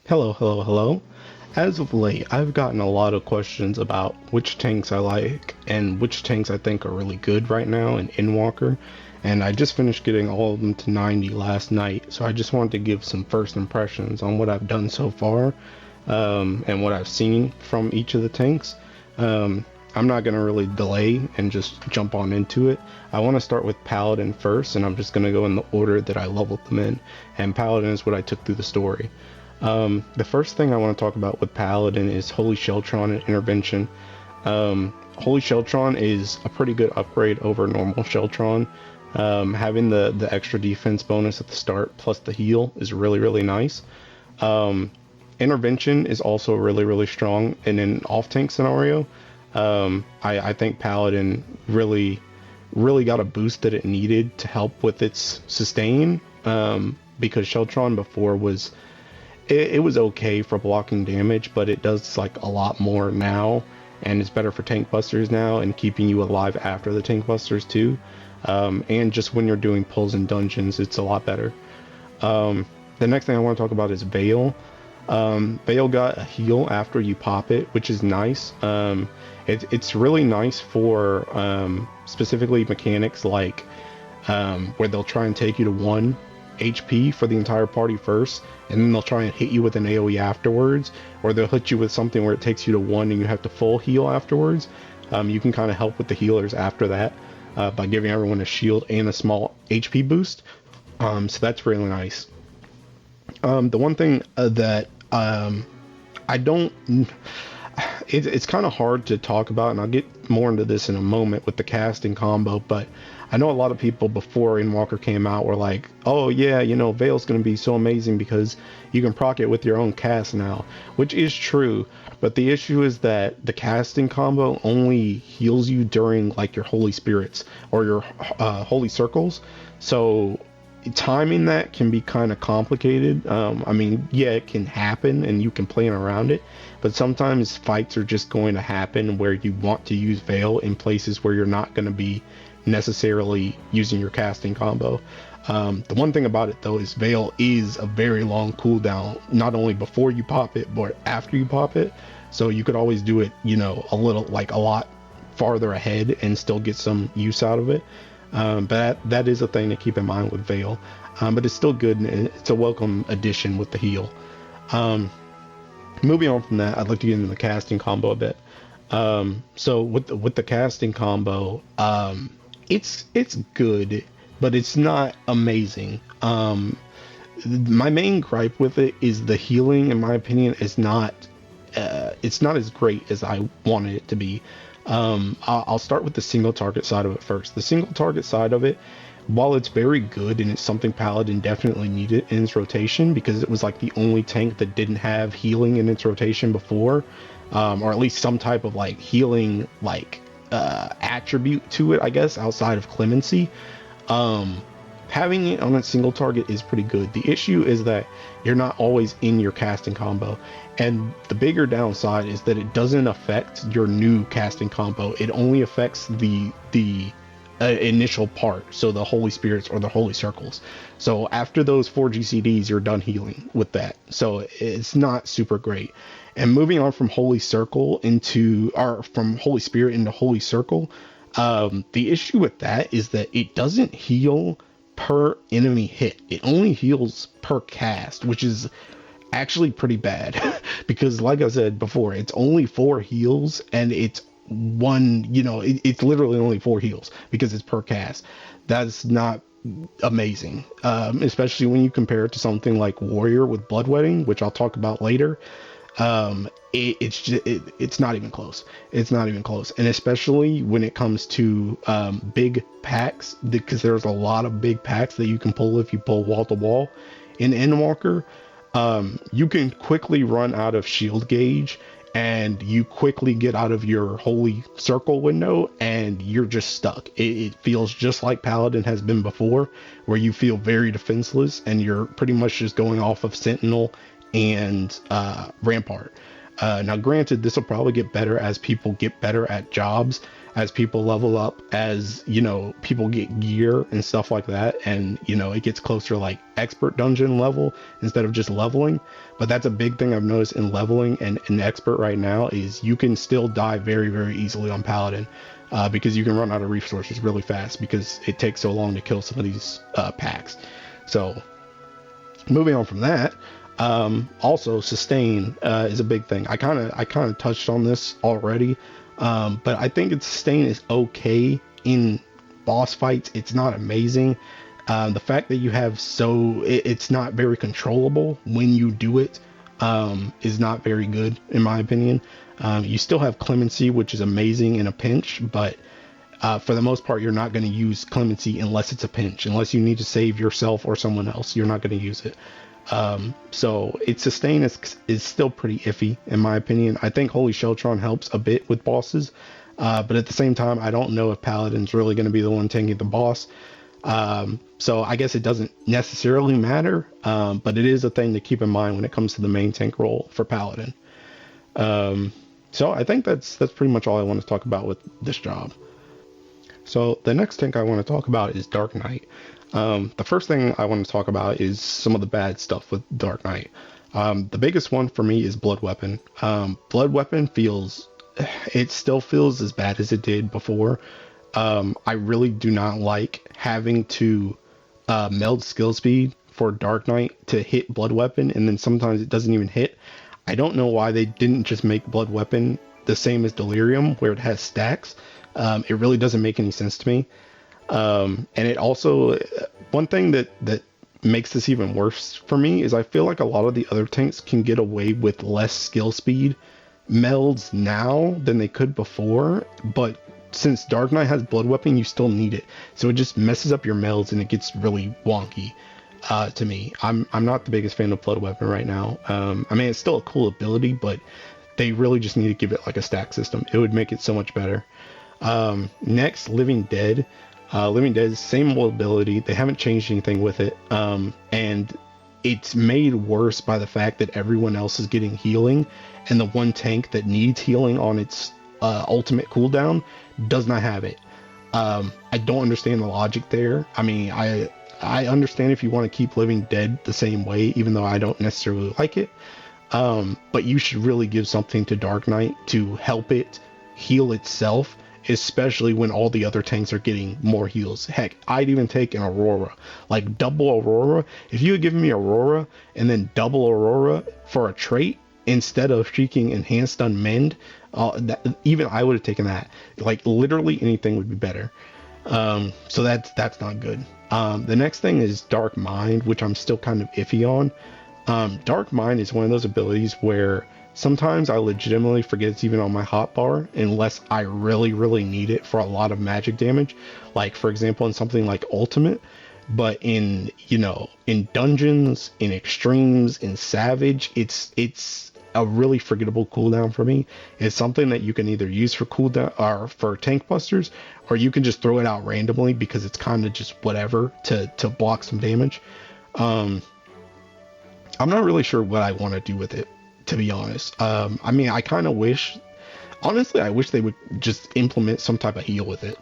Hello, hello, hello. As of late, I've gotten a lot of questions about which tanks I like and which tanks I think are really good right now in Endwalker, and I just finished getting all of them to 90 last night, so I just wanted to give some first impressions on what I've done so far, and what I've seen from each of the tanks. Um, I'm not going to really delay and just jump on into it. I want to start with Paladin first, and I'm just going to go in the order that I leveled them in, and Paladin is what I took through the story. The first thing I want to talk about with Paladin is Holy Sheltron and Intervention. Holy Sheltron is a pretty good upgrade over normal Sheltron. Having the extra defense bonus at the start plus the heal is really, really nice. Um, Intervention is also really, really strong in an off-tank scenario. I think Paladin really got a boost that it needed to help with its sustain, because Sheltron before it was okay for blocking damage, but it does like a lot more now, and it's better for tank busters now and keeping you alive after the tank busters too. And just when you're doing pulls in dungeons, it's a lot better. The next thing I want to talk about is Veil. Veil got a heal after you pop it, which is nice. It's really nice for specifically mechanics like where they'll try and take you to 1 HP for the entire party first, and then they'll try and hit you with an AoE afterwards, or they'll hit you with something where it takes you to 1 and you have to full heal afterwards. You can kind of help with the healers after that by giving everyone a shield and a small HP boost. So that's really nice. The one thing that I don't it's kind of hard to talk about, and I'll get more into this in a moment with the casting combo, but I know a lot of people before Endwalker came out were like, oh yeah, Veil's going to be so amazing because you can proc it with your own cast now, which is true, but the issue is that the casting combo only heals you during like your holy spirits or your holy circles, so timing that can be kind of complicated. I mean, yeah, it can happen and you can plan around it, but sometimes fights are just going to happen where you want to use Veil in places where you're not going to be necessarily using your casting combo. The one thing about it though is Veil is a very long cooldown, not only before you pop it, but after you pop it. So you could always do it, a lot farther ahead and still get some use out of it. But that is a thing to keep in mind with Veil. But it's still good, and it's a welcome addition with the heal. Moving on from that, I'd like to get into the casting combo a bit. So with the casting combo, it's good, but it's not amazing. My main gripe with it is the healing, in my opinion, is not it's not as great as I wanted it to be. I'll start with the single target side of it first. The single target side of it, while it's very good and it's something Paladin definitely needed in its rotation because it was like the only tank that didn't have healing in its rotation before, or at least some type of like healing attribute to it, I guess, outside of clemency. Having it on a single target is pretty good. The issue is that you're not always in your casting combo, and the bigger downside is that it doesn't affect your new casting combo. It only affects the initial part, so the holy spirits or the holy circles. So after those 4 GCDs, you're done healing with that, so it's not super great. And moving on from holy circle from holy spirit into holy circle, the issue with that is that it doesn't heal per enemy hit. It only heals per cast, which is actually pretty bad because like I said before, it's only 4 heals, and it's it's literally only 4 heals because it's per cast. That's not amazing, especially when you compare it to something like Warrior with Bloodwedding, which I'll talk about later. It's not even close. It's not even close. And especially when it comes to big packs, because there's a lot of big packs that you can pull if you pull wall to wall in Endwalker. You can quickly run out of shield gauge, and you quickly get out of your holy circle window, and you're just stuck. It feels just like Paladin has been before, where you feel very defenseless and you're pretty much just going off of Sentinel and Rampart. Now granted, this will probably get better as people get better at jobs, as people level up, as you know, people get gear and stuff like that, and you know, it gets closer to like expert dungeon level instead of just leveling. But that's a big thing I've noticed in leveling and in expert right now, is you can still die very, very easily on Paladin, because you can run out of resources really fast because it takes so long to kill some of these packs. So moving on from that, also sustain is a big thing. I kind of touched on this already, but I think its sustain is okay in boss fights. It's not amazing. The fact that you have it's not very controllable when you do it, is not very good in my opinion. You still have clemency, which is amazing in a pinch, but for the most part, you're not going to use clemency unless it's a pinch. Unless you need to save yourself or someone else, you're not going to use it. So its sustain is still pretty iffy in my opinion. I think Holy Sheltron helps a bit with bosses, but at the same time, I don't know if Paladin's really going to be the one tanking the boss. So I guess it doesn't necessarily matter, but it is a thing to keep in mind when it comes to the main tank role for Paladin. So I think that's pretty much all I want to talk about with this job. So the next tank I want to talk about is Dark Knight. The first thing I want to talk about is some of the bad stuff with Dark Knight. The biggest one for me is Blood Weapon. Blood Weapon still feels as bad as it did before. I really do not like having to meld skill speed for Dark Knight to hit Blood Weapon, and then sometimes it doesn't even hit. I don't know why they didn't just make Blood Weapon the same as Delirium, where it has stacks. It really doesn't make any sense to me. And it also, one thing that makes this even worse for me is I feel like a lot of the other tanks can get away with less skill speed melds now than they could before, but since Dark Knight has Blood Weapon, you still need it. So it just messes up your melds and it gets really wonky. To me, I'm not the biggest fan of Blood Weapon right now. I mean, it's still a cool ability, but they really just need to give it like a stack system. It would make it so much better. Next, Living Dead. Living Dead is the same old ability. They haven't changed anything with it. And it's made worse by the fact that everyone else is getting healing, and the one tank that needs healing on its ultimate cooldown does not have it. I don't understand the logic there. I mean, I understand if you want to keep Living Dead the same way, even though I don't necessarily like it. But you should really give something to Dark Knight to help it heal itself, especially when all the other tanks are getting more heals. Heck, I'd even take an Aurora, like double Aurora. If you had given me Aurora and then double Aurora for a trait instead of Shrieking Enhanced Stun Mend, even I would have taken that. Like literally anything would be better. So that's not good. The next thing is Dark Mind, which I'm still kind of iffy on. Dark Mind is one of those abilities where sometimes I legitimately forget it's even on my hotbar unless I really, really need it for a lot of magic damage. Like, for example, in something like Ultimate, but in dungeons, in extremes, in Savage, it's a really forgettable cooldown for me. It's something that you can either use for cooldown or for tank busters, or you can just throw it out randomly because it's kind of just whatever to block some damage. I'm not really sure what I want to do with it, to be honest. I mean, I kind of wish, honestly, I wish they would just implement some type of heal with it.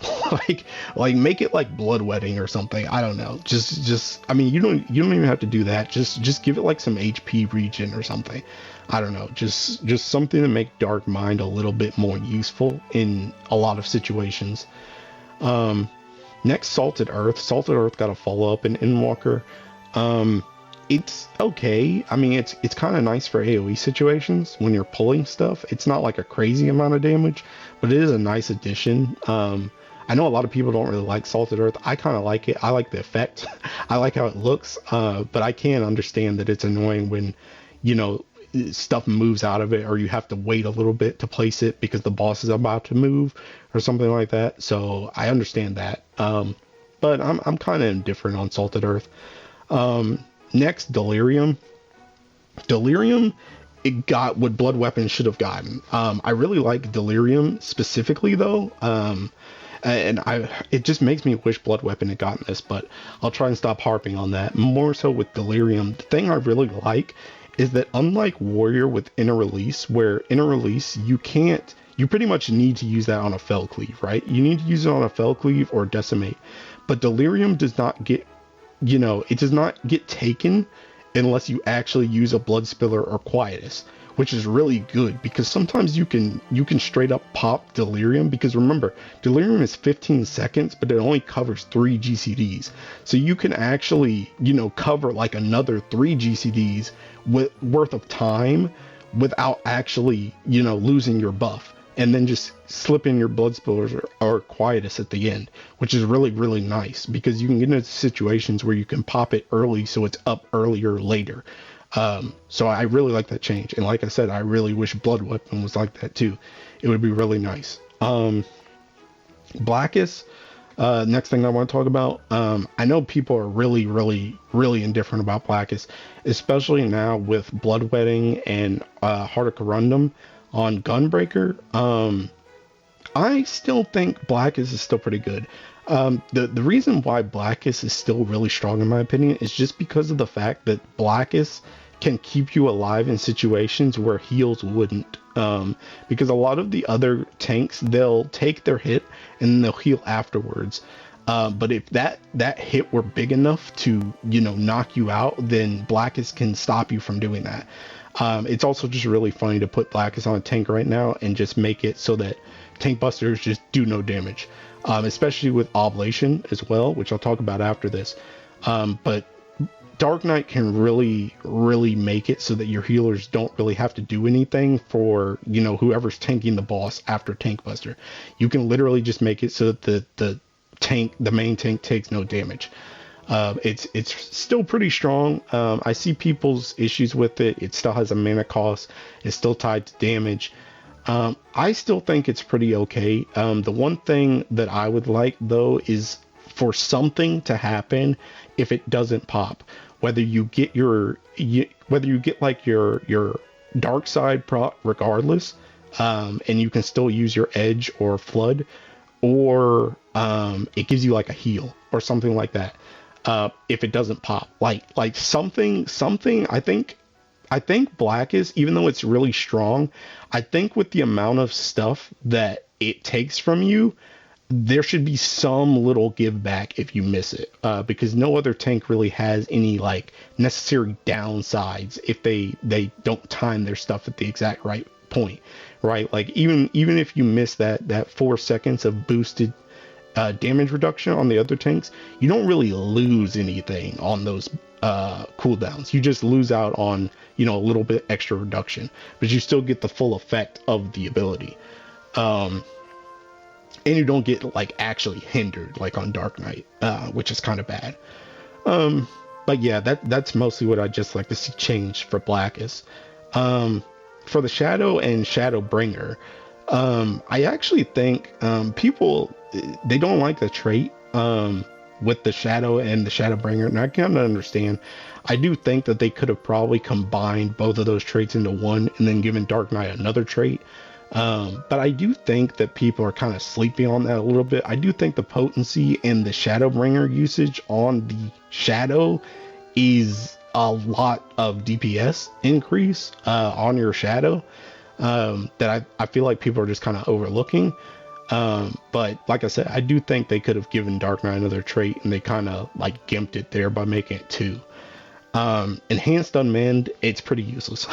like make it like Bloodwetting or something. I don't know. Just I mean, you don't even have to do that. Just give it like some HP regen or something. I don't know. Just something to make Dark Mind a little bit more useful in a lot of situations. Next, Salted Earth. Salted Earth got a follow-up in Endwalker. It's okay. I mean, it's kind of nice for AoE situations when you're pulling stuff. It's not like a crazy amount of damage, but it is a nice addition. I know a lot of people don't really like Salted Earth. I kind of like it. I like the effect. I like how it looks, but I can understand that it's annoying when, stuff moves out of it, or you have to wait a little bit to place it because the boss is about to move or something like that. So I understand that. But I'm kind of indifferent on Salted Earth. Next, Delirium. Delirium, it got what Blood Weapon should have gotten. I really like Delirium specifically, though. It just makes me wish Blood Weapon had gotten this, but I'll try and stop harping on that. More so with Delirium, the thing I really like is that unlike Warrior with Inner Release, where Inner Release, you can't you pretty much need to use that on a fell cleave, right? You need to use it on a fell cleave or decimate. But delirium does not get, it does not get taken unless you actually use a blood spiller or quietus, which is really good because sometimes you can straight up pop delirium, because remember, delirium is 15 seconds, but it only covers 3 GCDs. So you can actually, cover like another 3 GCDs worth of time without actually, losing your buff, and then just slip in your blood spillers or quietus at the end, which is really, really nice because you can get into situations where you can pop it early so it's up earlier later. So I really like that change. And like I said, I really wish Blood Weapon was like that too. It would be really nice. Blackest, next thing I want to talk about. I know people are really, really, really indifferent about Blackest, especially now with Bloodwetting and Heart of Corundum on Gunbreaker. I still think Blackest is still pretty good. The reason why Blackest is still really strong in my opinion is just because of the fact that Blackest can keep you alive in situations where heals wouldn't. Because a lot of the other tanks, they'll take their hit and they'll heal afterwards. But if that hit were big enough to, knock you out, then Blackest can stop you from doing that. It's also just really funny to put Blackest on a tank right now and just make it so that tank busters just do no damage. Especially with Oblation as well, which I'll talk about after this. But Dark Knight can really, really make it so that your healers don't really have to do anything for, whoever's tanking the boss after Tank Buster. You can literally just make it so that the main tank takes no damage. It's still pretty strong. I see people's issues with it. It still has a mana cost. It's still tied to damage. I still think it's pretty okay. The one thing that I would like though is for something to happen if it doesn't pop. Whether you get like your dark side proc regardless, and you can still use your edge or flood, or it gives you like a heal or something like that. If it doesn't pop, like something, I think Blackest, even though it's really strong, I think with the amount of stuff that it takes from you, there should be some little give back if you miss it, because no other tank really has any like necessary downsides if they don't time their stuff at the exact right point, right? Like even if you miss that 4 seconds of boosted damage reduction on the other tanks, you don't really lose anything on those cooldowns. You just lose out on, a little bit extra reduction, but you still get the full effect of the ability. And you don't get like actually hindered like on Dark Knight, which is kind of bad. But yeah, that's mostly what I just like to see change for Blackest. For the Shadow and Shadowbringer, I actually think people, they don't like the trait with the Shadow and the Shadowbringer, and I kind of understand. I do think that they could have probably combined both of those traits into one and then given Dark Knight another trait. But I do think that people are kind of sleeping on that a little bit. I do think the potency and the Shadowbringer usage on the Shadow is a lot of DPS increase on your Shadow that I feel like people are just kind of overlooking. But like I said, I do think they could have given Dark Knight another trait, and they kind of like gimped it there by making it 2. Enhanced Unmanned, it's pretty useless.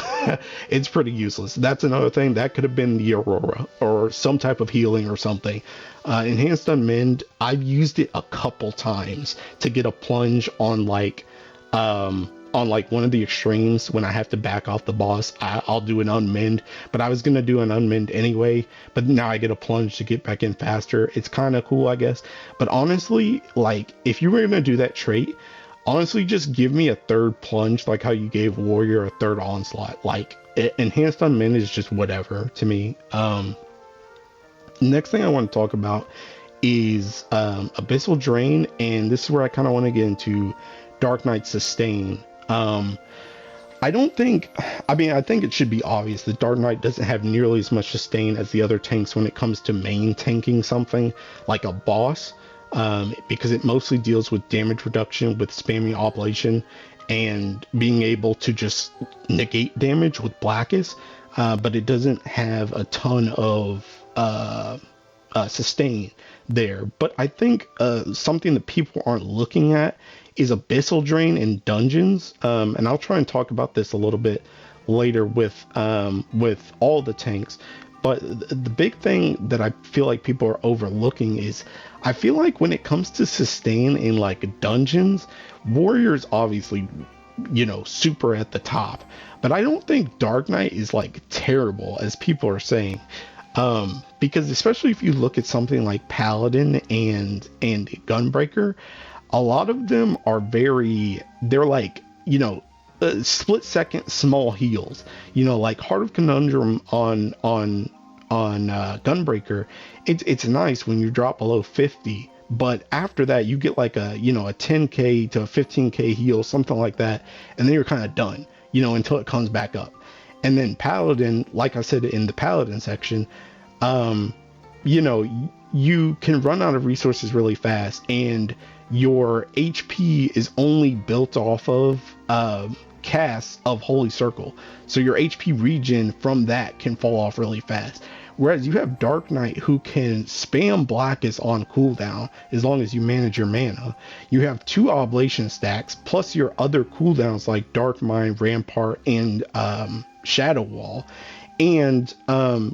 It's pretty useless. That's another thing. That could have been the Aurora or some type of healing or something. Enhanced Unmanned, I've used it a couple times to get a plunge on like one of the extremes when I have to back off the boss. I'll do an unmend, but I was gonna do an unmend anyway, but now I get a plunge to get back in faster. It's kind of cool, I guess. But honestly, like if you were gonna do that trait, honestly just give me a 3rd plunge, like how you gave Warrior a 3rd onslaught. Like enhanced unmend is just whatever to me. Next thing I want to talk about is Abyssal Drain, and this is where I kind of want to get into Dark Knight Sustain. I think it should be obvious that Dark Knight doesn't have nearly as much sustain as the other tanks when it comes to main tanking something like a boss. because it mostly deals with damage reduction with spamming oblation and being able to just negate damage with Blackest, but it doesn't have a ton of sustain there. But I think something that people aren't looking at is Abyssal Drain in dungeons, and I'll try and talk about this a little bit later with all the tanks. But the big thing that I feel like people are overlooking is I feel like when it comes to sustain in like dungeons, Warrior's obviously, you know, super at the top. But I don't think Dark Knight is like terrible as people are saying. Because especially if you look at something like Paladin and Gunbreaker, a lot of them are they're like, you know, split second small heals, you know, like Heart of Conundrum on Gunbreaker. It's nice when you drop below 50, but after that you get like a, you know, a 10k to a 15k heal, something like that, and then you're kind of done, you know, until it comes back up. And then Paladin, like I said in the Paladin section, you know, you can run out of resources really fast, and your HP is only built off of casts of Holy Circle. So your HP regen from that can fall off really fast. Whereas you have Dark Knight who can spam Blackest on cooldown as long as you manage your mana. You have 2 Oblation stacks plus your other cooldowns like Dark Mind, Rampart, and Shadow Wall. And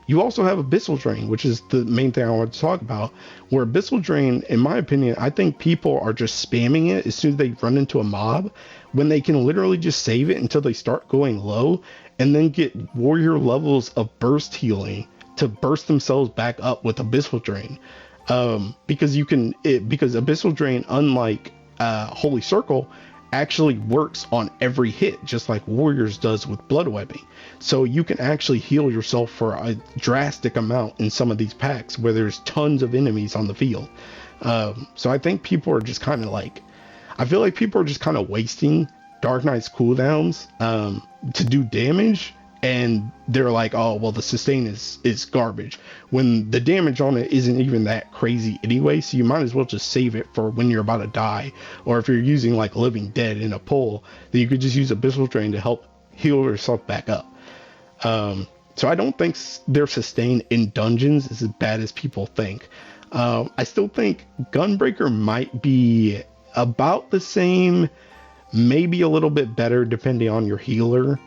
you also have Abyssal Drain, which is the main thing I want to talk about, where Abyssal Drain, in my opinion, I think people are just spamming it as soon as they run into a mob, when they can literally just save it until they start going low and then get warrior levels of burst healing to burst themselves back up with Abyssal Drain. Because Abyssal Drain, unlike Holy Circle, actually works on every hit, just like Warriors does with Blood Webbing. So you can actually heal yourself for a drastic amount in some of these packs where there's tons of enemies on the field. So I think people are just kind of like, I feel like people are just kind of wasting Dark Knight's cooldowns to do damage, and they're like, oh well, the sustain is garbage, when the damage on it isn't even that crazy anyway. So you might as well just save it for when you're about to die, or if you're using like Living Dead in a pull, then you could just use Abyssal Drain to help heal yourself back up. So I don't think their sustain in dungeons is as bad as people think. I still think Gunbreaker might be about the same, maybe a little bit better depending on your healer.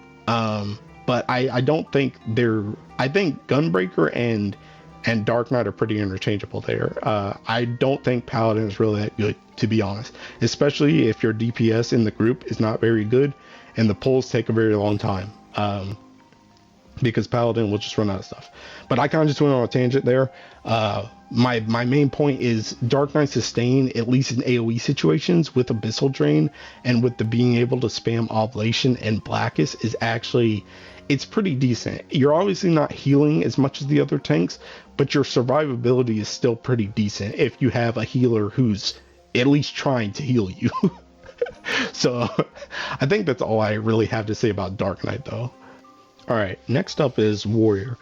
But I don't think I think Gunbreaker and Dark Knight are pretty interchangeable there. I don't think Paladin is really that good, to be honest, especially if your DPS in the group is not very good and the pulls take a very long time, because Paladin will just run out of stuff. But I kind of just went on a tangent there. My main point is Dark Knight sustain, at least in AoE situations with Abyssal Drain and with the being able to spam Oblation and Blackest, is actually, it's pretty decent. You're obviously not healing as much as the other tanks, but your survivability is still pretty decent if you have a healer who's at least trying to heal you. So I think that's all I really have to say about Dark Knight though. Alright, next up is Warrior.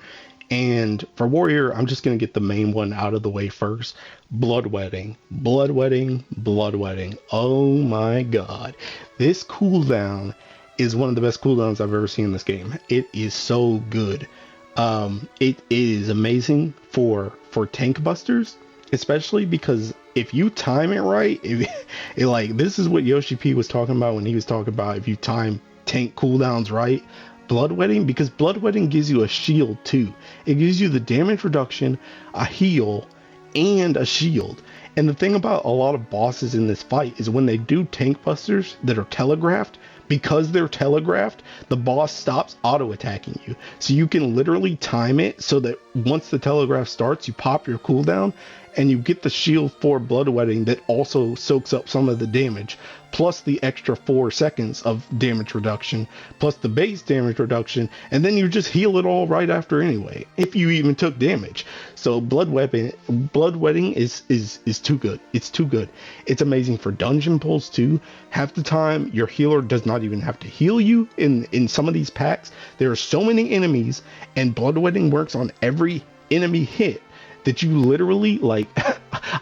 And for Warrior, I'm just going to get the main one out of the way first. Bloodwedding. Bloodwedding. Bloodwedding. Oh my god. This cooldown is one of the best cooldowns I've ever seen in this game. It is so good. It is amazing for tank busters, especially because if you time it right, like this is what Yoshi P was talking about when he was talking about if you time tank cooldowns right. Bloodwedding, because Bloodwedding gives you a shield too. It gives you the damage reduction, a heal, and a shield. And the thing about a lot of bosses in this fight is when they do tank busters that are telegraphed, because they're telegraphed, the boss stops auto attacking you. So you can literally time it so that once the telegraph starts, you pop your cooldown and you get the shield for Bloodwedding that also soaks up some of the damage, plus the extra 4 seconds of damage reduction, plus the base damage reduction, and then you just heal it all right after anyway, if you even took damage. So Bloodwedding is too good. It's too good. It's amazing for dungeon pulls too. Half the time your healer does not even have to heal you in some of these packs. There are so many enemies, and Bloodwedding works on every enemy hit that you literally, like,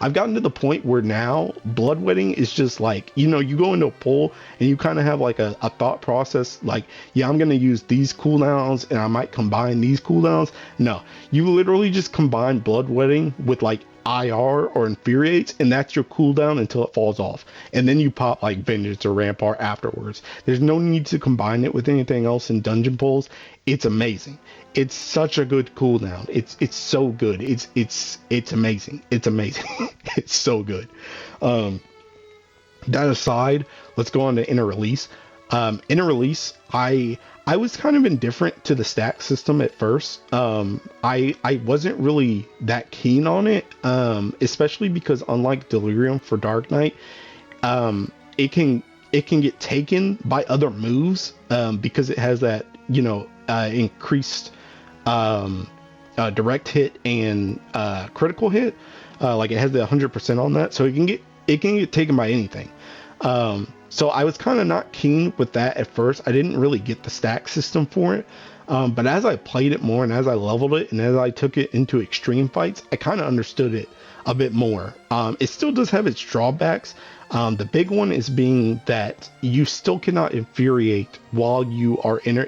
I've gotten to the point where now bloodwetting is just like, you go into a pool and you kind of have like a thought process like, yeah, I'm going to use these cooldowns and I might combine these cooldowns. No, you literally just combine bloodwetting with like IR or infuriates, and that's your cooldown until it falls off, and then you pop like vengeance or rampart afterwards. There's no need to combine it with anything else in dungeon pulls. It's amazing. It's such a good cooldown. It's so good. It's amazing. It's amazing. It's so good. That aside, let's go on to inner release. Inner release, I was kind of indifferent to the stack system at first. I wasn't really that keen on it, especially because unlike Delirium for Dark Knight, it can get taken by other moves, because it has that increased direct hit and critical hit. Like it has the 100% on that, so it can get taken by anything. So I was kind of not keen with that at first. I didn't really get the stack system for it. But as I played it more and as I leveled it and as I took it into extreme fights, I kind of understood it a bit more. It still does have its drawbacks. The big one is being that you still cannot infuriate while you are in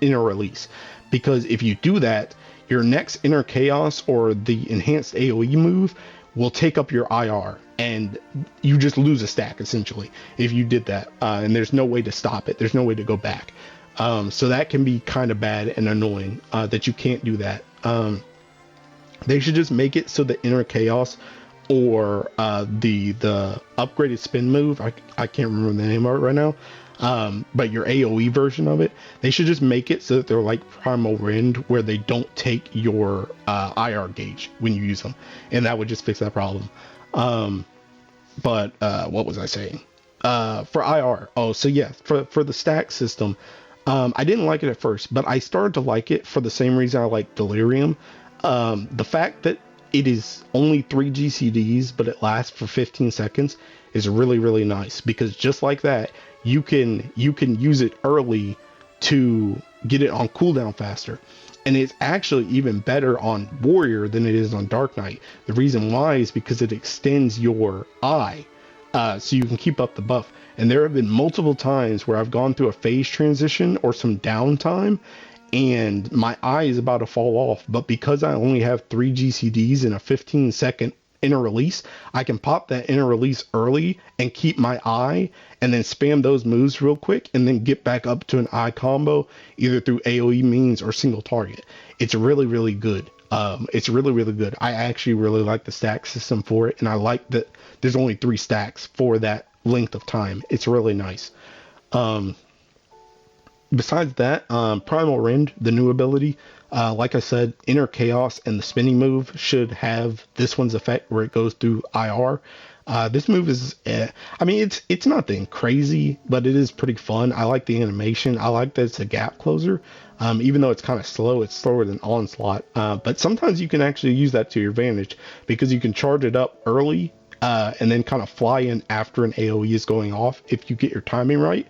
inner release. Because if you do that, your next inner chaos or the enhanced AoE move will take up your IR, and you just lose a stack essentially if you did that, and there's no way to stop it. There's no way to go back. So that can be kind of bad and annoying, that you can't do that. They should just make it so the inner chaos or the upgraded spin move, I can't remember the name of it right now, but your AoE version of it, they should just make it so that they're like Primal Rend, where they don't take your IR gauge when you use them, and that would just fix that problem. But what was I saying? For IR, so yeah, for the stack system, I didn't like it at first, but I started to like it for the same reason I like Delirium. The fact that it is only 3 GCDs, but it lasts for 15 seconds is really, really nice, because just like that, you can use it early to get it on cooldown faster. And it's actually even better on Warrior than it is on Dark Knight. The reason why is because it extends your eye, so you can keep up the buff. And there have been multiple times where I've gone through a phase transition or some downtime, and my eye is about to fall off. But because I only have 3 GCDs in a 15-second inner release, I can pop that inner release early and keep my eye, and then spam those moves real quick, and then get back up to an eye combo either through AoE means or single target. It's really, really good. It's really, really good. I actually really like the stack system for it, and I like that there's only 3 stacks for that length of time. It's really nice. Besides that, Primal Rend, the new ability, like I said, Inner Chaos and the spinning move should have this one's effect where it goes through IR. This move is, it's nothing crazy, but it is pretty fun. I like the animation. I like that it's a gap closer. Even though it's kind of slow, it's slower than Onslaught. But sometimes you can actually use that to your advantage, because you can charge it up early, and then kind of fly in after an AoE is going off if you get your timing right.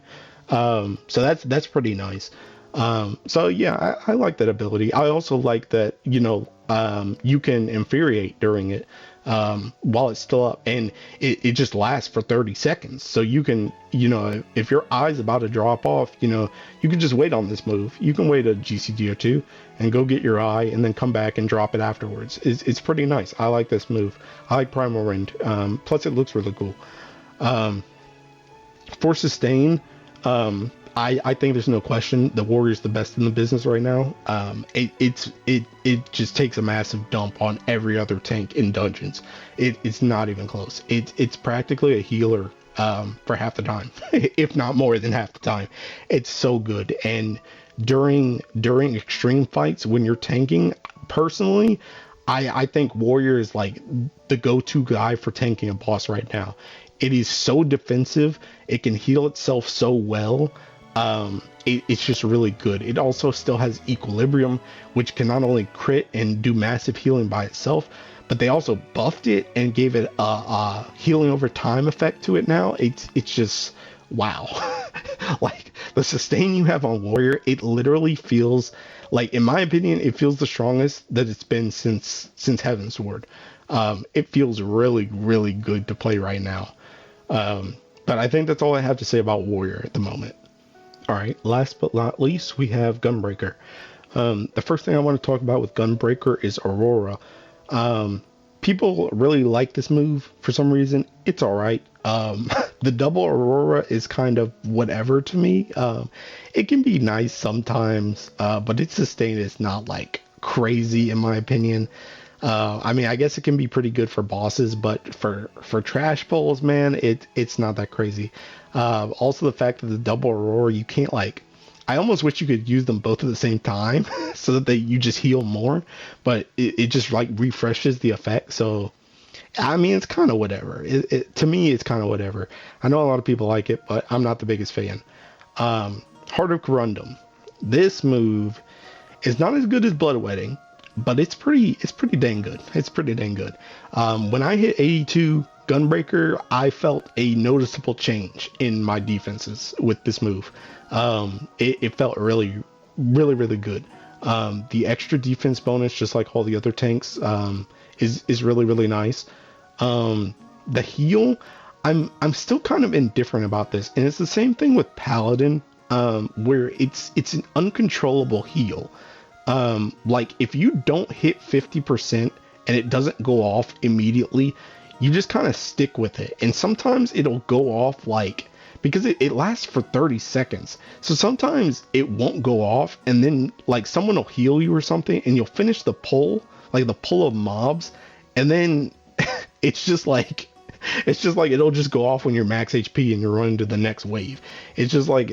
So that's pretty nice. So yeah, I like that ability. I also like that, you can infuriate during it, while it's still up, and it just lasts for 30 seconds. So you can, if your eye's about to drop off, you can just wait on this move. You can wait a GCD or two and go get your eye and then come back and drop it afterwards. It's pretty nice. I like this move. I like Primal Rend. Plus it looks really cool. For sustain, I think there's no question the Warrior's the best in the business right now. It just takes a massive dump on every other tank in dungeons. It's not even close. It's practically a healer for half the time, if not more than half the time. It's so good. And during extreme fights when you're tanking, personally, I think Warrior is like the go-to guy for tanking a boss right now. It is so defensive. It can heal itself so well. It's just really good. It also still has Equilibrium, which can not only crit and do massive healing by itself, but they also buffed it and gave it a healing over time effect to it now. It's just wow. Like the sustain you have on Warrior, it literally feels like, in my opinion, it feels the strongest that it's been since Heavensward. It feels really, really good to play right now. But I think that's all I have to say about Warrior at the moment. All right, last but not least, we have Gunbreaker. The first thing I want to talk about with Gunbreaker is Aurora. People really like this move for some reason. It's all right. The double Aurora is kind of whatever to me. It can be nice sometimes, but its sustain is not like crazy in my opinion. I mean, I guess it can be pretty good for bosses, but for trash pulls, man, it's not that crazy. Also, the fact that the double Aurora, you can't like. I almost wish you could use them both at the same time so that you just heal more, but it just like refreshes the effect. So, I mean, it's kind of whatever. To me, it's kind of whatever. I know a lot of people like it, but I'm not the biggest fan. Heart of Corundum. This move is not as good as Bloodwetting, but it's pretty dang good. It's pretty dang good. When I hit 82 Gunbreaker, I felt a noticeable change in my defenses with this move. It felt really, really, really good. The extra defense bonus, just like all the other tanks, is really, really nice. The heal, I'm still kind of indifferent about this, and it's the same thing with Paladin, where it's an uncontrollable heal. Like if you don't hit 50% and it doesn't go off immediately, you just kind of stick with it. And sometimes it'll go off like, because it lasts for 30 seconds. So sometimes it won't go off and then like someone will heal you or something and you'll finish the pull, like the pull of mobs. And then it's just like it'll just go off when you're max HP and you're running to the next wave. It's just like,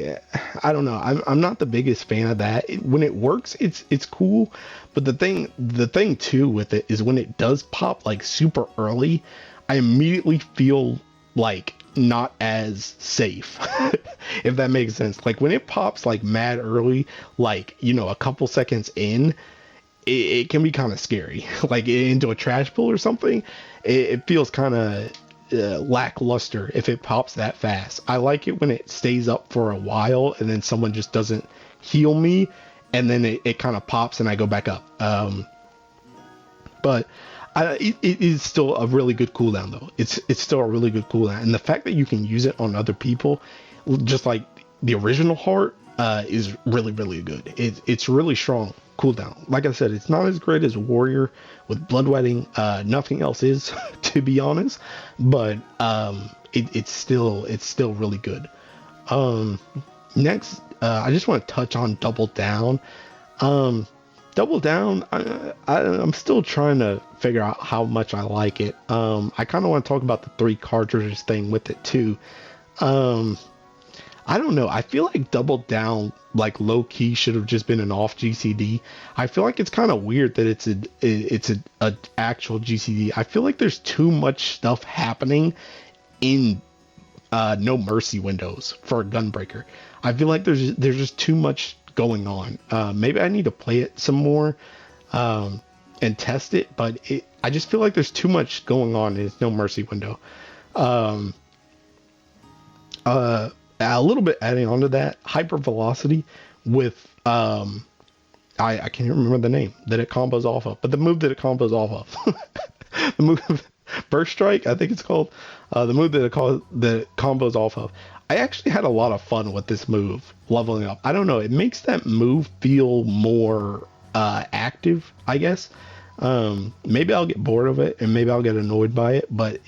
I don't know. I'm not the biggest fan of that. When it works, it's cool. But the thing too with it is when it does pop like super early, I immediately feel like not as safe, if that makes sense. Like when it pops like mad early, like, you know, a couple seconds in, it can be kind of scary. Like into a trash pull or something, it feels kind of lackluster if it pops that fast. I like it when it stays up for a while and then someone just doesn't heal me and then it kind of pops and I go back up. But it is still a really good cooldown though. It's still a really good cooldown, and the fact that you can use it on other people, just like the original heart, is really, really good. It's really strong cooldown. Like I said, it's not as great as Warrior with Bloodwetting. Nothing else is, to be honest, but it's still really good. Next, I just want to touch on Double Down. Double Down, I'm still trying to figure out how much I like it. I kind of want to talk about the 3 cartridges thing with it too. I don't know. I feel like Double Down, like low key, should have just been an off GCD. I feel like it's kind of weird that it's a actual GCD. I feel like there's too much stuff happening in No Mercy windows for a Gunbreaker. I feel like there's just too much going on. Maybe I need to play it some more and test it, but I just feel like there's too much going on in its No Mercy window. A little bit adding on to that, hyper velocity with I can't even remember the name that it combos off of, but the move that it combos off of, the move Burst Strike, I think it's called, the move that it combos off of. I actually had a lot of fun with this move leveling up. I don't know, it makes that move feel more active, I guess. Maybe I'll get bored of it and maybe I'll get annoyed by it, but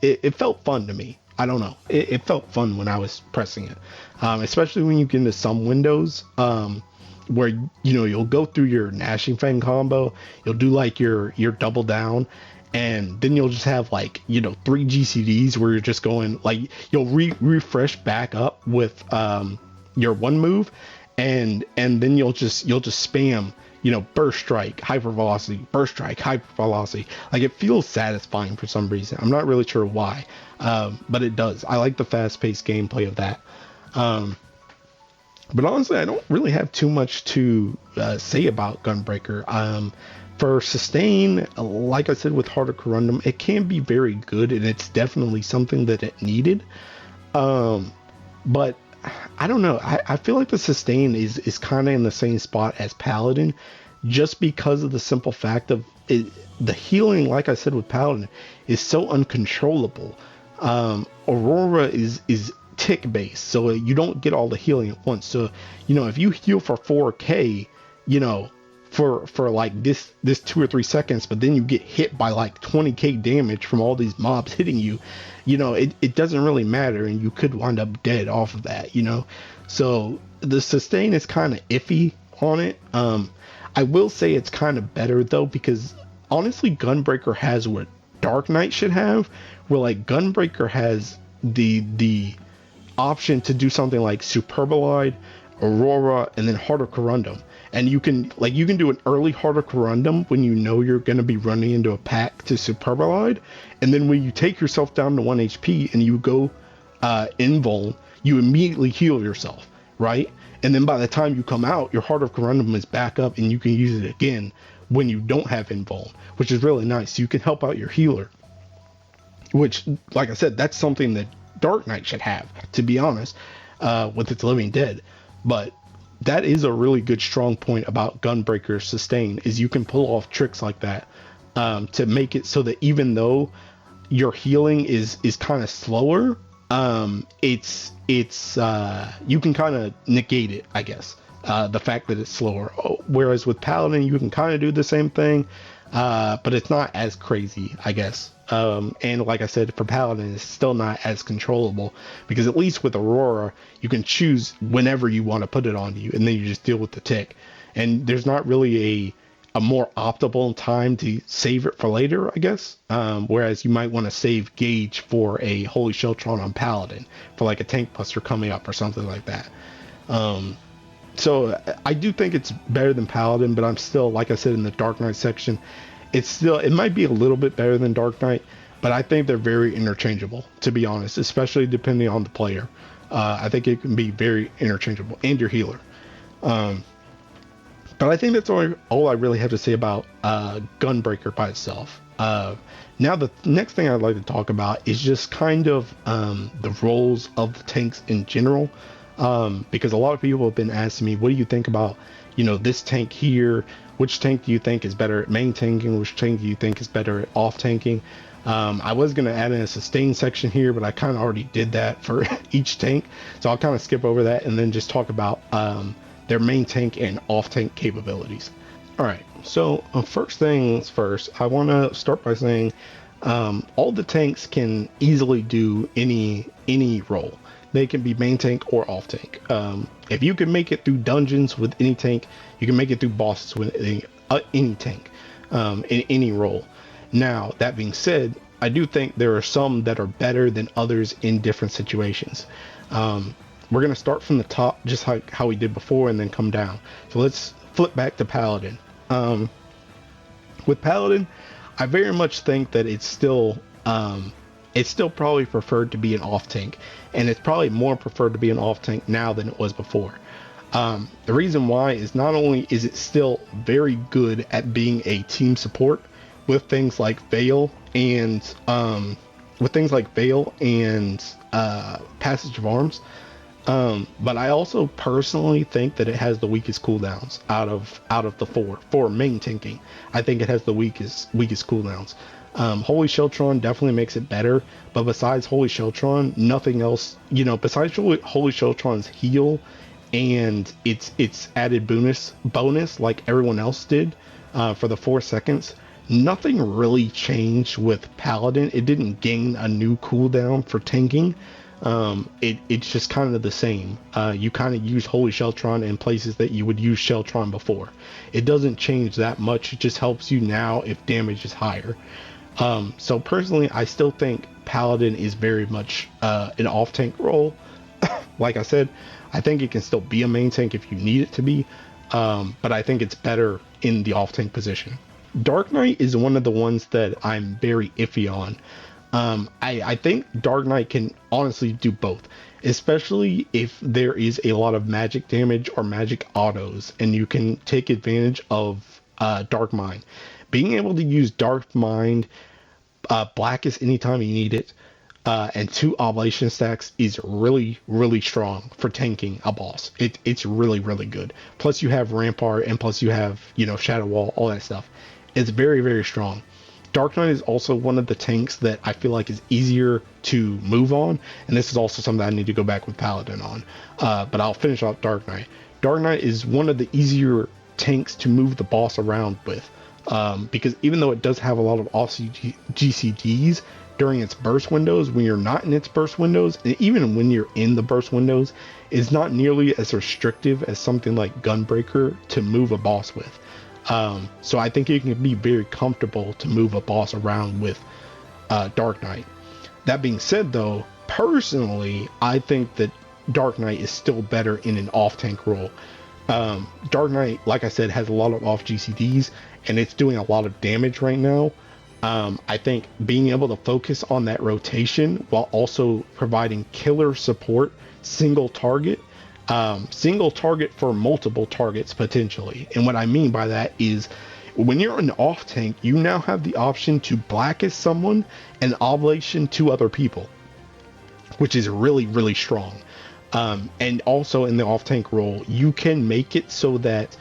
it felt fun to me. I don't know. It felt fun when I was pressing it, especially when you get into some windows where, you know, you'll go through your Gnashing Fang combo, you'll do like your Double Down, and then you'll just have like, you know, 3 GCDs where you're just going like you'll refresh back up with your one move, and then you'll just spam, you know, Burst Strike, Hyper Velocity, Burst Strike, Hyper Velocity. Like it feels satisfying for some reason. I'm not really sure why, but it does. I like the fast-paced gameplay of that. But honestly, I don't really have too much to say about Gunbreaker. For sustain, like I said with Heart of Corundum, it can be very good, and it's definitely something that it needed. But I don't know. I feel like the sustain is kind of in the same spot as Paladin, just because of the simple fact of the healing, like I said with Paladin, is so uncontrollable. Aurora is tick based, so you don't get all the healing at once. So if you heal for 4k, you know, for like this 2 or 3 seconds, but then you get hit by like 20k damage from all these mobs hitting you, it doesn't really matter, and you could wind up dead off of that. So the sustain is kind of iffy on it. I will say it's kind of better though, because honestly, Gunbreaker has what Dark Knight should have, where like Gunbreaker has the option to do something like Superbolide, Aurora, and then Heart of Corundum. And you can do an early Heart of Corundum when you know you're going to be running into a pack to Superbolide, and then when you take yourself down to 1 HP and you go invuln, you immediately heal yourself, right? And then by the time you come out, your Heart of Corundum is back up and you can use it again when you don't have invuln, which is really nice. You can help out your healer, which, like I said, that's something that Dark Knight should have, to be honest, with its Living Dead. But that is a really good strong point about Gunbreaker's sustain, is you can pull off tricks like that to make it so that even though your healing is kind of slower, it's you can kind of negate it, I guess, the fact that it's slower. Whereas with Paladin, you can kind of do the same thing, but it's not as crazy, I guess. And like I said, for Paladin, it's still not as controllable, because at least with Aurora, you can choose whenever you want to put it on you, and then you just deal with the tick. And there's not really a more optimal time to save it for later, I guess. Whereas you might want to save Gauge for a Holy Sheltron on Paladin, for like a tank buster coming up or something like that. So I do think it's better than Paladin, but I'm still, like I said in the Dark Knight section, it might be a little bit better than Dark Knight, but I think they're very interchangeable, to be honest, especially depending on the player. I think it can be very interchangeable, and your healer. But I think that's all I really have to say about Gunbreaker by itself. Now the next thing I'd like to talk about is just kind of the roles of the tanks in general, because a lot of people have been asking me, what do you think about this tank here? Which tank do you think is better at main tanking? Which tank do you think is better at off tanking? I was going to add in a sustain section here, but I kind of already did that for each tank. So I'll kind of skip over that and then just talk about their main tank and off tank capabilities. All right, so first things first, I want to start by saying all the tanks can easily do any role. They can be main tank or off tank. If you can make it through dungeons with any tank, you can make it through bosses with any tank, in any role. Now, that being said, I do think there are some that are better than others in different situations. We're going to start from the top, just like how we did before, and then come down. So let's flip back to Paladin. With Paladin, I very much think that it's still probably preferred to be an off tank, and it's probably more preferred to be an off tank now than it was before. The reason why is not only is it still very good at being a team support with things like Veil and Passage of Arms, but I also personally think that it has the weakest cooldowns out of the four main tanking. I think it has the weakest cooldowns. Holy Sheltron definitely makes it better, but besides Holy Sheltron, nothing else, besides Holy Sheltron's heal and its added bonus like everyone else did for the 4 seconds, nothing really changed with Paladin. It didn't gain a new cooldown for tanking. It's just kind of the same. You kind of use Holy Sheltron in places that you would use Sheltron before. It doesn't change that much. It just helps you now if damage is higher. So personally, I still think Paladin is very much an off tank role. Like I said, I think it can still be a main tank if you need it to be, but I think it's better in the off tank position. Dark Knight is one of the ones that I'm very iffy on. I think Dark Knight can honestly do both, especially if there is a lot of magic damage or magic autos and you can take advantage of Dark Mind. Being able to use Dark Mind, Blackest anytime you need it, and 2 Oblation stacks is really, really strong for tanking a boss. It's really, really good. Plus you have Rampart, and plus you have, Shadow Wall, all that stuff. It's very, very strong. Dark Knight is also one of the tanks that I feel like is easier to move on, and this is also something I need to go back with Paladin on. But I'll finish off Dark Knight. Dark Knight is one of the easier tanks to move the boss around with, because even though it does have a lot of off GCDs during its burst windows, when you're not in its burst windows, and even when you're in the burst windows, it's not nearly as restrictive as something like Gunbreaker to move a boss with. So I think it can be very comfortable to move a boss around with Dark Knight. That being said, though, personally, I think that Dark Knight is still better in an off-tank role. Dark Knight, like I said, has a lot of off GCDs, and it's doing a lot of damage right now. I think being able to focus on that rotation while also providing killer support, single target for multiple targets potentially. And what I mean by that is when you're an off tank, you now have the option to blackest someone and oblation to other people, which is really, really strong. And also in the off tank role, you can make it so that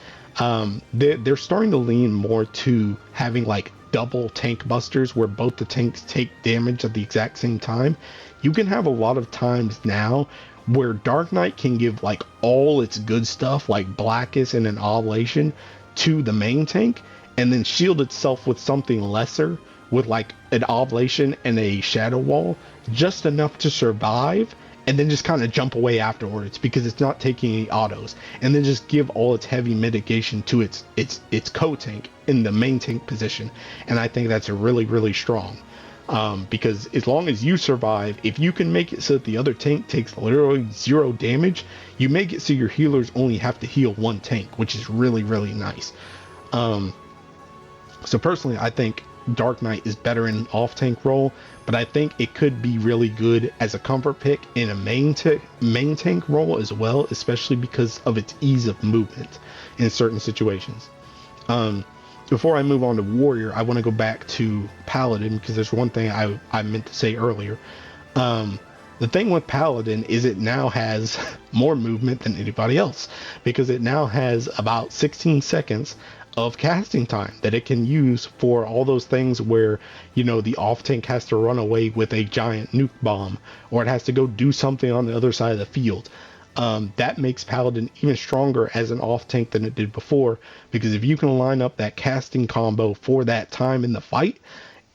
they're starting to lean more to having like double tank busters where both the tanks take damage at the exact same time. You can have a lot of times now where Dark Knight can give like all its good stuff like Blackest and an Oblation to the main tank, and then shield itself with something lesser with like an Oblation and a Shadow Wall, just enough to survive, and then just kind of jump away afterwards because it's not taking any autos, and then just give all its heavy mitigation to its co-tank in the main tank position. And I think that's really, really strong. Because as long as you survive, if you can make it so that the other tank takes literally 0 damage, you make it so your healers only have to heal one tank, which is really, really nice. So personally, I think Dark Knight is better in an off-tank role, but I think it could be really good as a comfort pick in a main tank role as well, especially because of its ease of movement in certain situations. Before I move on to Warrior, I want to go back to Paladin because there's one thing I meant to say earlier. The thing with Paladin is it now has more movement than anybody else because it now has about 16 seconds of casting time that it can use for all those things where, you know, the off tank has to run away with a giant nuke bomb, or it has to go do something on the other side of the field. That makes Paladin even stronger as an off tank than it did before, because if you can line up that casting combo for that time in the fight,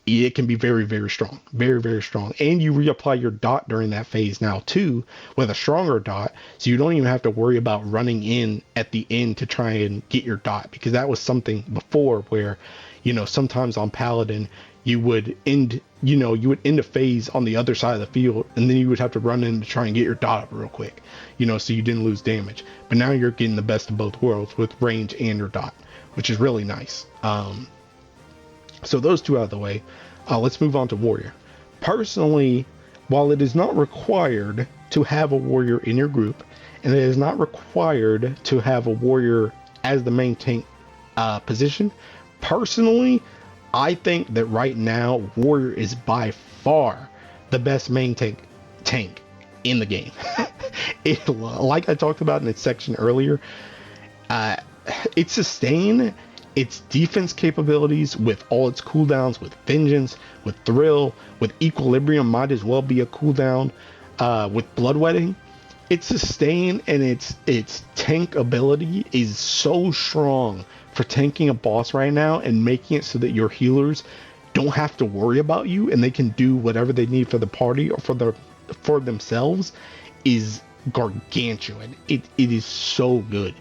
it can be very, very strong. Very, very strong. And you reapply your dot during that phase now too, with a stronger dot, so you don't even have to worry about running in at the end to try and get your dot, because that was something before where, you know, sometimes on Paladin you would end a phase on the other side of the field, and then you would have to run in to try and get your dot up real quick, you know, so you didn't lose damage. But now you're getting the best of both worlds with range and your dot, which is really nice. So those two out of the way, let's move on to Warrior. Personally, while it is not required to have a Warrior in your group, and it is not required to have a Warrior as the main tank position, personally, I think that right now Warrior is by far the best main tank in the game. Like I talked about in its section earlier, its sustain, its defense capabilities with all its cooldowns, with Vengeance, with Thrill, with Equilibrium might as well be a cooldown, with Bloodwetting. Its sustain and its tank ability is so strong for tanking a boss right now and making it so that your healers don't have to worry about you and they can do whatever they need for the party or for themselves is gargantuan. It is so good.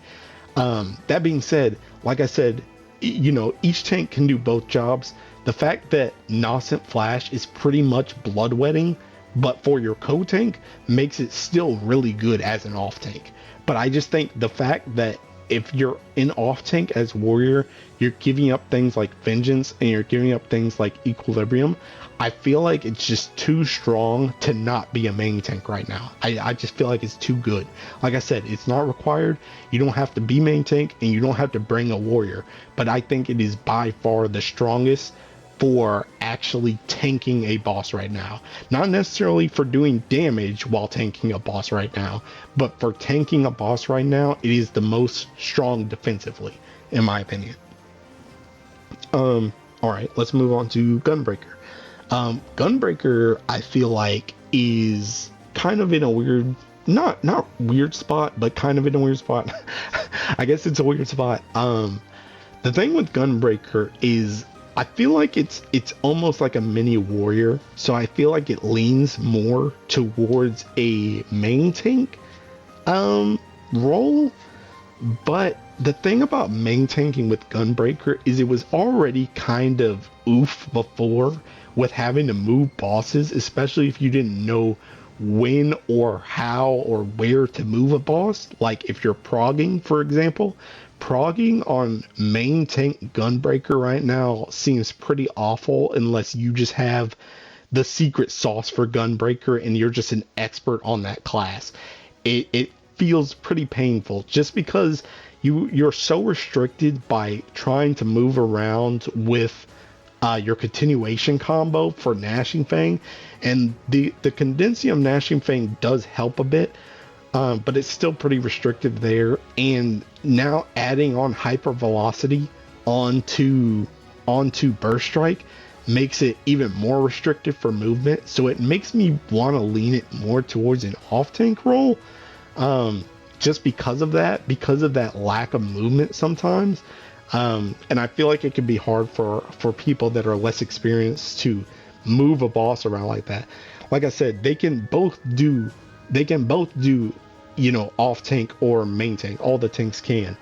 That being said, like I said, you know, each tank can do both jobs. The fact that Nascent Flash is pretty much bloodwetting, but for your co-tank, makes it still really good as an off-tank. But I just think the fact that if you're in off-tank as Warrior, you're giving up things like Vengeance and you're giving up things like Equilibrium, I feel like it's just too strong to not be a main tank right now. I just feel like it's too good. Like I said, it's not required. You don't have to be main tank and you don't have to bring a Warrior. But I think it is by far the strongest for actually tanking a boss right now. Not necessarily for doing damage while tanking a boss right now, but for tanking a boss right now, it is the most strong defensively, in my opinion. All right, let's move on to Gunbreaker. Gunbreaker, I feel like, is kind of in a weird, not weird spot, but kind of in a weird spot. I guess it's a weird spot. The thing with Gunbreaker is I feel like it's almost like a mini warrior, so I feel like it leans more towards a main tank role. But the thing about main tanking with Gunbreaker is it was already kind of oof before with having to move bosses, especially if you didn't know when or how or where to move a boss. Like if you're progging, for example, progging on main tank Gunbreaker right now seems pretty awful unless you just have the secret sauce for Gunbreaker and you're just an expert on that class. It feels pretty painful just because you're so restricted by trying to move around with your continuation combo for Gnashing Fang, and the Condensium Gnashing Fang does help a bit, but it's still pretty restrictive there. And now adding on Hyper Velocity onto Burst Strike makes it even more restrictive for movement. So it makes me want to lean it more towards an off tank role, just because of that lack of movement sometimes. And I feel like it can be hard for people that are less experienced to move a boss around like that. Like I said, they can both do off tank or main tank. All the tanks can.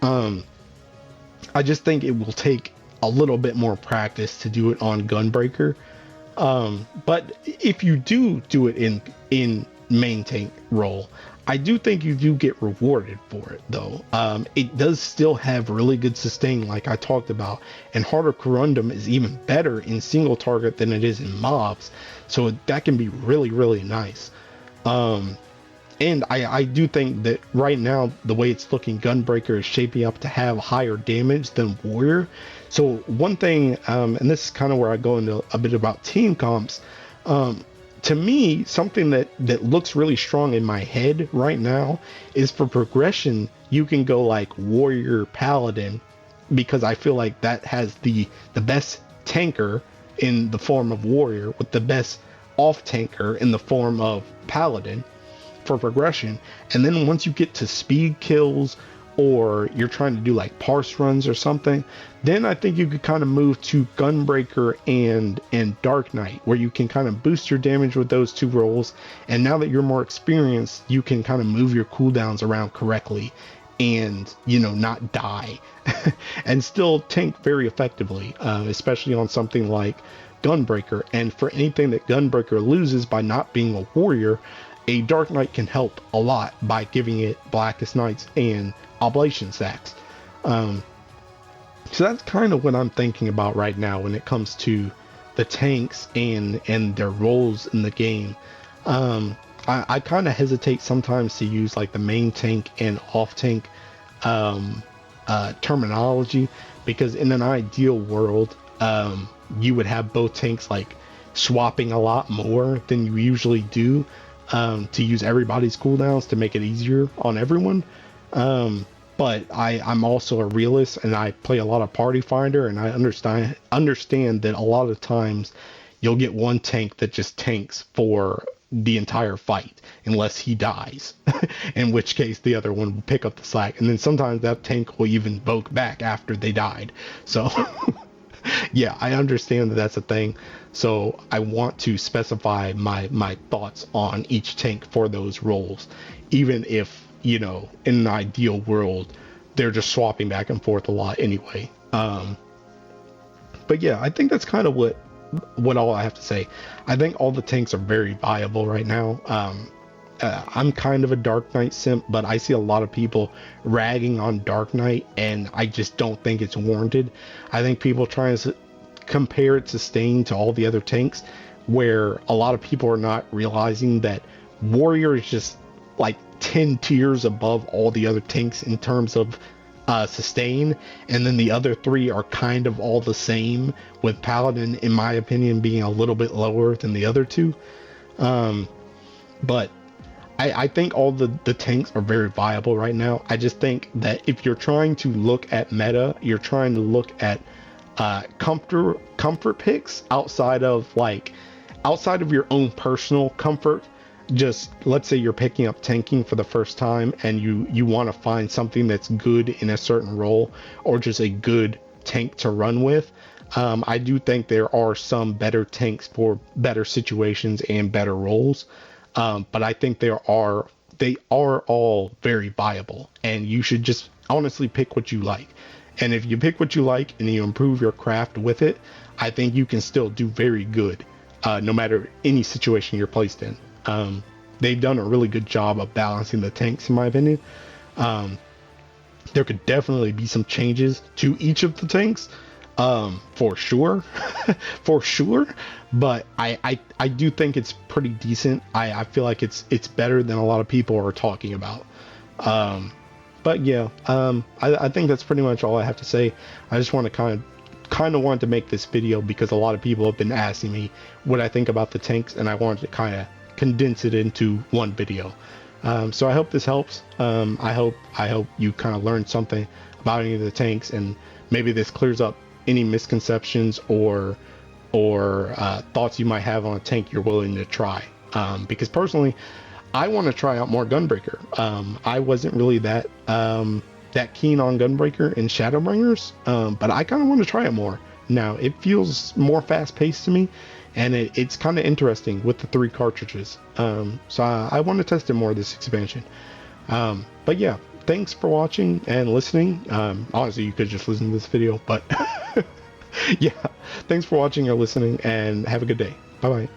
I just think it will take a little bit more practice to do it on Gunbreaker. But if you do it in main tank role, I do think you do get rewarded for it though. It does still have really good sustain, like I talked about, and Harder Corundum is even better in single target than it is in mobs, so that can be really, really nice. And I do think that right now, the way it's looking, Gunbreaker is shaping up to have higher damage than Warrior. So one thing, and this is kind of where I go into a bit about team comps, to me, something that looks really strong in my head right now is for progression, you can go like Warrior Paladin, because I feel like that has the best tanker in the form of Warrior with the best off tanker in the form of Paladin for progression. And then once you get to speed kills or you're trying to do like parse runs or something, then I think you could kind of move to Gunbreaker and Dark Knight, where you can kind of boost your damage with those two roles. And now that you're more experienced, you can kind of move your cooldowns around correctly and not die and still tank very effectively, especially on something like Gunbreaker. And for anything that Gunbreaker loses by not being a warrior, a Dark Knight can help a lot by giving it Blackest Nights and Oblation stacks. So that's kind of what I'm thinking about right now when it comes to the tanks and their roles in the game. I kind of hesitate sometimes to use like the main tank and off tank terminology, because in an ideal world, you would have both tanks like swapping a lot more than you usually do, to use everybody's cooldowns to make it easier on everyone. But I'm also a realist and I play a lot of Party Finder, and I understand that a lot of times you'll get one tank that just tanks for the entire fight unless he dies, in which case the other one will pick up the slack, and then sometimes that tank will even poke back after they died. So yeah, I understand that that's a thing. So I want to specify my thoughts on each tank for those roles, even if, in an ideal world, they're just swapping back and forth a lot anyway. But yeah, I think that's kind of what all I have to say. I think all the tanks are very viable right now. I'm kind of a Dark Knight simp, but I see a lot of people ragging on Dark Knight, and I just don't think it's warranted. I think people trying to compare its sustain to all the other tanks, where a lot of people are not realizing that Warrior is just like 10 tiers above all the other tanks in terms of sustain, and then the other three are kind of all the same, with Paladin, in my opinion, being a little bit lower than the other two. But I think all the tanks are very viable right now. I just think that if you're trying to look at meta, you're trying to look at comfort picks outside of your own personal comfort. Just let's say you're picking up tanking for the first time and you want to find something that's good in a certain role, or just a good tank to run with. I do think there are some better tanks for better situations and better roles, but I think they are all very viable, and you should just honestly pick what you like. And if you pick what you like and you improve your craft with it, I think you can still do very good, no matter any situation you're placed in. They've done a really good job of balancing the tanks, in my opinion. There could definitely be some changes to each of the tanks, for sure, for sure. But I do think it's pretty decent. I feel like it's better than a lot of people are talking about. But yeah, I think that's pretty much all I have to say. I just want to kind of wanted to make this video because a lot of people have been asking me what I think about the tanks, and I wanted to kind of condense it into one video. So I hope this helps. I hope you kind of learned something about any of the tanks, and maybe this clears up any misconceptions or thoughts you might have on a tank you're willing to try. Because personally, I want to try out more Gunbreaker. I wasn't really that keen on Gunbreaker and Shadowbringers, but I kind of want to try it more. Now, it feels more fast-paced to me, and it's kind of interesting with the 3 cartridges. So I want to test it more this expansion. But yeah, thanks for watching and listening. Honestly, you could just listen to this video, but yeah, thanks for watching or listening, and have a good day. Bye-bye.